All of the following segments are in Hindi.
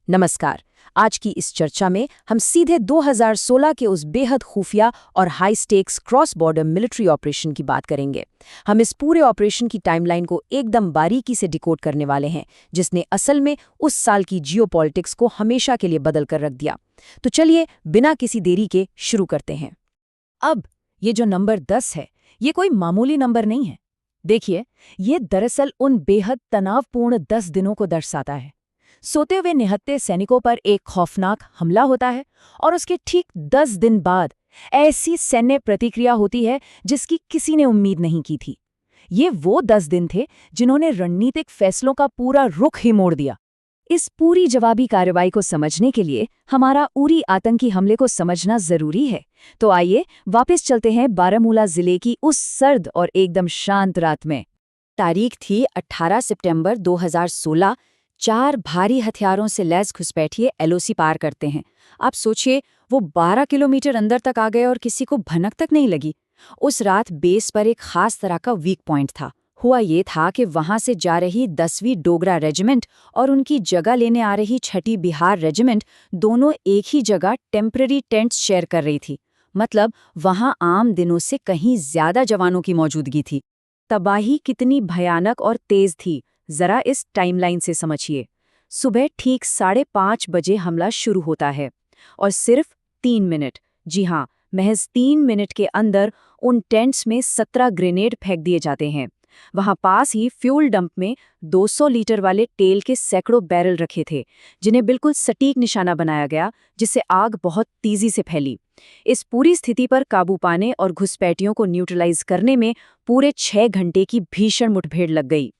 नमस्कार। आज की इस चर्चा में हम सीधे 2016 के उस बेहद खुफिया और high stakes cross border military operation की बात करेंगे। हम इस पूरे ऑपरेशन की टाइमलाइन को एकदम बारीकी से डिकोड करने वाले हैं, जिसने असल में उस साल की जियोपॉलिटिक्स को हमेशा के लिए बदल कर रख दिया। तो चलिए बिना किसी देरी के शुरू करते हैं। अब ये जो नंबर 10 है, ये कोई मामूली नंबर नहीं है। देखिए, ये दरअसल उन बेहद तनावपूर्ण 10 दिनों को दर्शाता है। सोते हुए निहत्थे सैनिकों पर एक खौफनाक हमला होता है और उसके ठीक 10 दिन बाद ऐसी सैन्य प्रतिक्रिया होती है जिसकी किसी ने उम्मीद नहीं की थी। ये वो 10 दिन थे जिन्होंने रणनीतिक फैसलों का पूरा रुख ही मोड़ दिया। इस पूरी जवाबी कार्रवाई को समझने के लिए हमारा उरी आतंकी हमले को समझना जरूरी है। तो आइए वापस चलते हैं बारामूला जिले की उस सर्द और एकदम शांत रात में। तारीख थी 18 सितंबर 2016। 4 भारी हथियारों से लैस घुसपैठिए एलओसी पार करते हैं। आप सोचिए, वो 12 किलोमीटर अंदर तक आ गए और किसी को भनक तक नहीं लगी। उस रात बेस पर एक खास तरह का वीक पॉइंट था। हुआ ये था कि वहां से जा रही 10वीं डोगरा रेजिमेंट और उनकी जगह लेने आ रही 6ठी बिहार रेजिमेंट दोनों एक ही जगह टेम्पररी टेंट्स शेयर कर रही थी। मतलब वहां आम दिनों से कहीं ज्यादा जवानों की मौजूदगी थी। तबाही कितनी भयानक और तेज थी, जरा इस टाइमलाइन से समझिए। सुबह ठीक 5:30 बजे हमला शुरू होता है और सिर्फ 3 मिनट, जी हाँ, महज 3 मिनट के अंदर उन टेंट्स में 17 ग्रेनेड फेंक दिए जाते हैं। वहां पास ही फ्यूल डंप में 200 लीटर वाले तेल के सैकड़ों बैरल रखे थे, जिन्हें बिल्कुल सटीक निशाना बनाया गया, जिससे आग बहुत तेजी से फैली। इस पूरी स्थिति पर काबू पाने और घुसपैठियों को न्यूट्रलाइज करने में पूरे 6 घंटे की भीषण मुठभेड़ लग गई।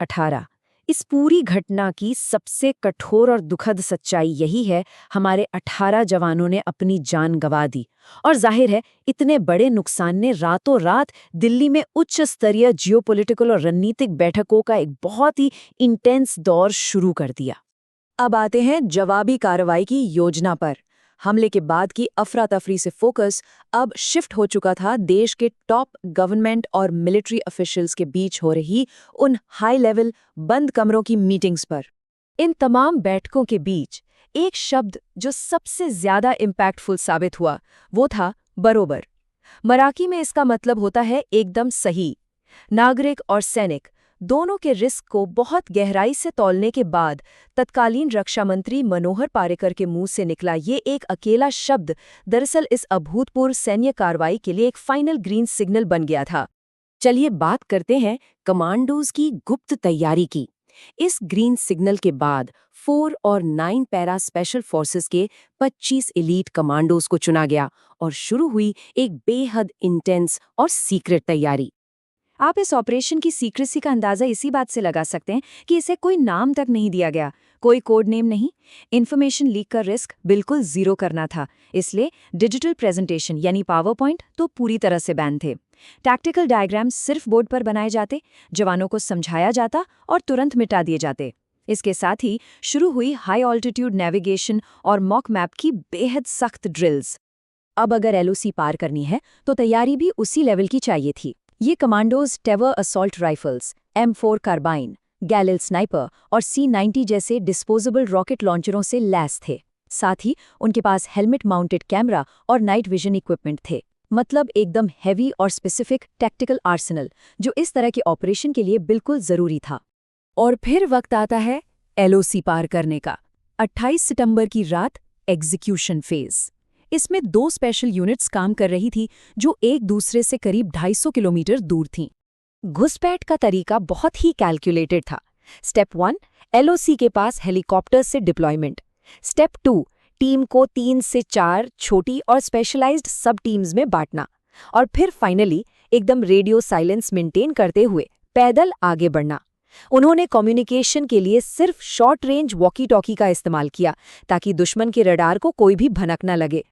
18। इस पूरी घटना की सबसे कठोर और दुखद सच्चाई यही है, हमारे 18 जवानों ने अपनी जान गंवा दी। और जाहिर है, इतने बड़े नुकसान ने रातों रात दिल्ली में उच्च स्तरीय जियोपॉलिटिकल और रणनीतिक बैठकों का एक बहुत ही इंटेंस दौर शुरू कर दिया। अब आते हैं जवाबी कार्रवाई की योजना पर। हमले के बाद की अफरा तफरी से फोकस अब शिफ्ट हो चुका था देश के टॉप गवर्नमेंट और मिलिट्री ऑफिशियल्स के बीच हो रही उन हाई लेवल बंद कमरों की मीटिंग्स पर। इन तमाम बैठकों के बीच एक शब्द जो सबसे ज्यादा इम्पैक्टफुल साबित हुआ, वो था बरोबर। मराठी में इसका मतलब होता है एकदम सही। नागरिक और सैनिक दोनों के रिस्क को बहुत गहराई से तौलने के बाद तत्कालीन रक्षा मंत्री मनोहर पारिकर के मुंह से निकला ये एक अकेला शब्द दरअसल इस अभूतपूर्व सैन्य कार्रवाई के लिए एक फाइनल ग्रीन सिग्नल बन गया था। चलिए बात करते हैं कमांडोज की गुप्त तैयारी की। इस ग्रीन सिग्नल के बाद 4 और 9 पैरा स्पेशल फोर्सेस के 25 एलीट कमांडोज को चुना गया और शुरू हुई एक बेहद इंटेंस और सीक्रेट तैयारी। आप इस ऑपरेशन की सीक्रेसी का अंदाजा इसी बात से लगा सकते हैं कि इसे कोई नाम तक नहीं दिया गया, कोई कोड नेम नहीं। इन्फॉर्मेशन लीक का रिस्क बिल्कुल जीरो करना था, इसलिए डिजिटल प्रेजेंटेशन यानी पावर पॉइंट तो पूरी तरह से बैन थे। टैक्टिकल डायग्राम सिर्फ बोर्ड पर बनाए जाते, जवानों को समझाया जाता और तुरंत मिटा दिए जाते। इसके साथ ही शुरू हुई हाई ऑल्टीट्यूड नेविगेशन और मॉक मैप की बेहद सख्त ड्रिल्स। अब अगर एलओसी पार करनी है तो तैयारी भी उसी लेवल की चाहिए थी। ये commandos Tavor assault rifles, M4 carbine, Galil sniper और C90 जैसे डिस्पोजेबल रॉकेट लॉन्चरों से लैस थे। साथ ही उनके पास हेलमेट माउंटेड कैमरा और नाइट विजन इक्विपमेंट थे। मतलब एकदम हैवी और स्पेसिफिक टैक्टिकल आर्सेनल, जो इस तरह के ऑपरेशन के लिए बिल्कुल जरूरी था। और फिर वक्त आता है एलओसी पार करने का। 28 सितंबर की रात, एग्जीक्यूशन फेज। इसमें 2 स्पेशल यूनिट्स काम कर रही थी जो एक दूसरे से करीब 250 किलोमीटर दूर थीं। घुसपैठ का तरीका बहुत ही कैलकुलेटेड था। स्टेप 1, एलओसी के पास हेलीकॉप्टर से डिप्लॉयमेंट। स्टेप 2, टीम को 3 से 4 छोटी और स्पेशलाइज्ड सब टीम्स में बांटना। और फिर फाइनली एकदम रेडियो साइलेंस मेंटेन करते हुए पैदल आगे बढ़ना। उन्होंने कम्युनिकेशन के लिए सिर्फ शॉर्ट रेंज वॉकी टॉकी का इस्तेमाल किया ताकि दुश्मन के रडार को कोई भी भनक न लगे।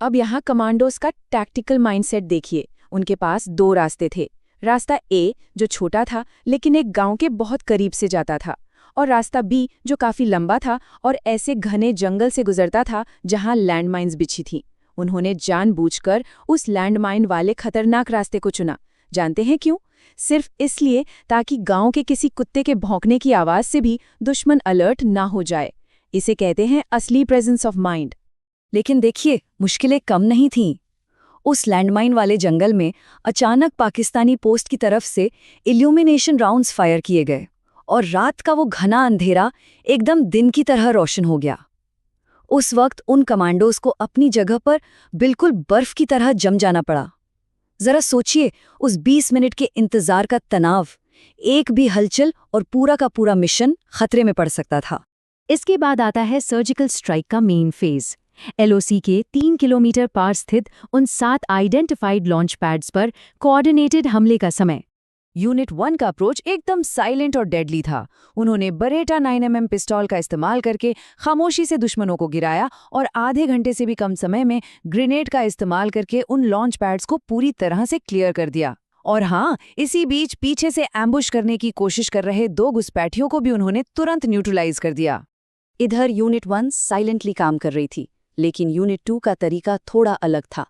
अब यहाँ कमांडोज का टैक्टिकल माइंडसेट देखिए। उनके पास 2 रास्ते थे। रास्ता ए जो छोटा था लेकिन एक गांव के बहुत करीब से जाता था, और रास्ता बी जो काफी लंबा था और ऐसे घने जंगल से गुजरता था जहां लैंडमाइंस बिछी थीं। उन्होंने जानबूझकर उस लैंडमाइन वाले खतरनाक रास्ते को चुना। जानते हैं क्यों? सिर्फ इसलिए ताकि गांव के किसी कुत्ते के भौंकने की आवाज से भी दुश्मन अलर्ट ना हो जाए। इसे कहते हैं असली प्रेजेंस ऑफ माइंड। लेकिन देखिए, मुश्किलें कम नहीं थीं। उस लैंडमाइन वाले जंगल में अचानक पाकिस्तानी पोस्ट की तरफ से इल्यूमिनेशन राउंड्स फायर किए गए और रात का वो घना अंधेरा एकदम दिन की तरह रोशन हो गया। उस वक्त उन कमांडोज को अपनी जगह पर बिल्कुल बर्फ की तरह जम जाना पड़ा। जरा सोचिए, उस 20 मिनट के इंतजार का तनाव, एक भी हलचल और पूरा का पूरा मिशन खतरे में पड़ सकता था। इसके बाद आता है सर्जिकल स्ट्राइक का मेन फेज। एलओसी के 3 किलोमीटर पार स्थित उन 7 आइडेंटिफाइड लॉन्च पैड्स पर कोऑर्डिनेटेड हमले का समय। यूनिट 1 का अप्रोच एकदम साइलेंट और डेडली था। उन्होंने बरेटा 9mm पिस्टल का इस्तेमाल करके खामोशी से दुश्मनों को गिराया और आधे घंटे से भी कम समय में ग्रेनेड का इस्तेमाल करके उन लॉन्च पैड्स को पूरी तरह से क्लियर कर दिया। और हाँ, इसी बीच पीछे से एम्बुश करने की कोशिश कर रहे 2 घुसपैठियों को भी उन्होंने तुरंत न्यूट्रलाइज कर दिया। इधर यूनिट 1 साइलेंटली काम कर रही थी, लेकिन यूनिट 2 का तरीका थोड़ा अलग था।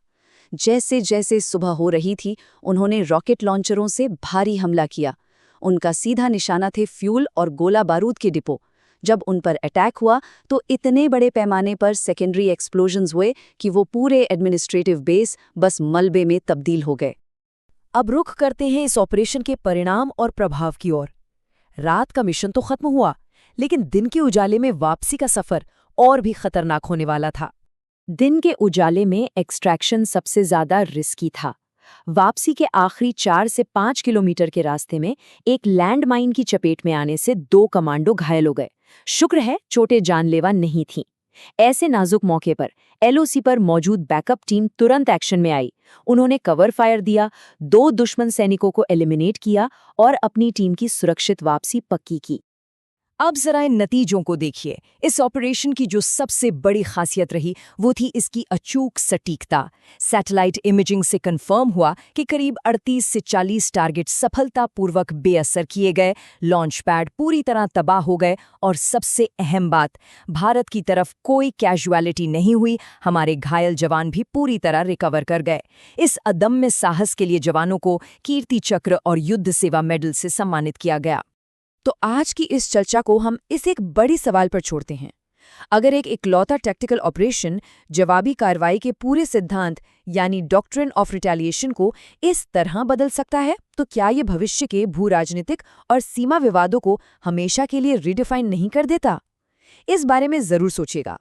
जैसे जैसे सुबह हो रही थी, उन्होंने रॉकेट लॉन्चरों से भारी हमला किया। उनका सीधा निशाना थे फ्यूल और गोला बारूद के डिपो। जब उन पर अटैक हुआ तो इतने बड़े पैमाने पर सेकेंडरी एक्सप्लोजन्स हुए कि वो पूरे एडमिनिस्ट्रेटिव बेस बस मलबे में तब्दील हो गए। अब रुख करते हैं इस ऑपरेशन के परिणाम और प्रभाव की ओर। रात का मिशन तो खत्म हुआ, लेकिन दिन के उजाले में वापसी का सफर और भी खतरनाक होने वाला था। दिन के उजाले में एक्सट्रैक्शन सबसे ज्यादा रिस्की था। वापसी के आखिरी 4 से 5 किलोमीटर के रास्ते में एक लैंडमाइन की चपेट में आने से 2 कमांडो घायल हो गए। शुक्र है चोटें जानलेवा नहीं थीं। ऐसे नाजुक मौके पर एलओसी पर मौजूद बैकअप टीम तुरंत एक्शन में आई। उन्होंने कवर फायर दिया, 2 दुश्मन सैनिकों को एलिमिनेट किया और अपनी टीम की सुरक्षित वापसी पक्की की। अब जरा इन नतीजों को देखिए। इस ऑपरेशन की जो सबसे बड़ी खासियत रही वो थी इसकी अचूक सटीकता। सैटेलाइट इमेजिंग से कंफर्म हुआ कि करीब 38 से 40 टारगेट सफलतापूर्वक बेअसर किए गए, लॉन्च पैड पूरी तरह तबाह हो गए और सबसे अहम बात, भारत की तरफ कोई कैजुअलिटी नहीं हुई। हमारे घायल जवान भी पूरी तरह रिकवर कर गए। इस अदम्य साहस के लिए जवानों को कीर्ति चक्र और युद्ध सेवा मेडल से सम्मानित किया गया। तो आज की इस चर्चा को हम इस एक बड़ी सवाल पर छोड़ते हैं। अगर एक इकलौता टैक्टिकल ऑपरेशन जवाबी कार्रवाई के पूरे सिद्धांत यानी डॉक्ट्रिन ऑफ रिटेलिएशन को इस तरह बदल सकता है, तो क्या ये भविष्य के भू राजनीतिक और सीमा विवादों को हमेशा के लिए रिडिफाइन नहीं कर देता? इस बारे में जरूर सोचिएगा।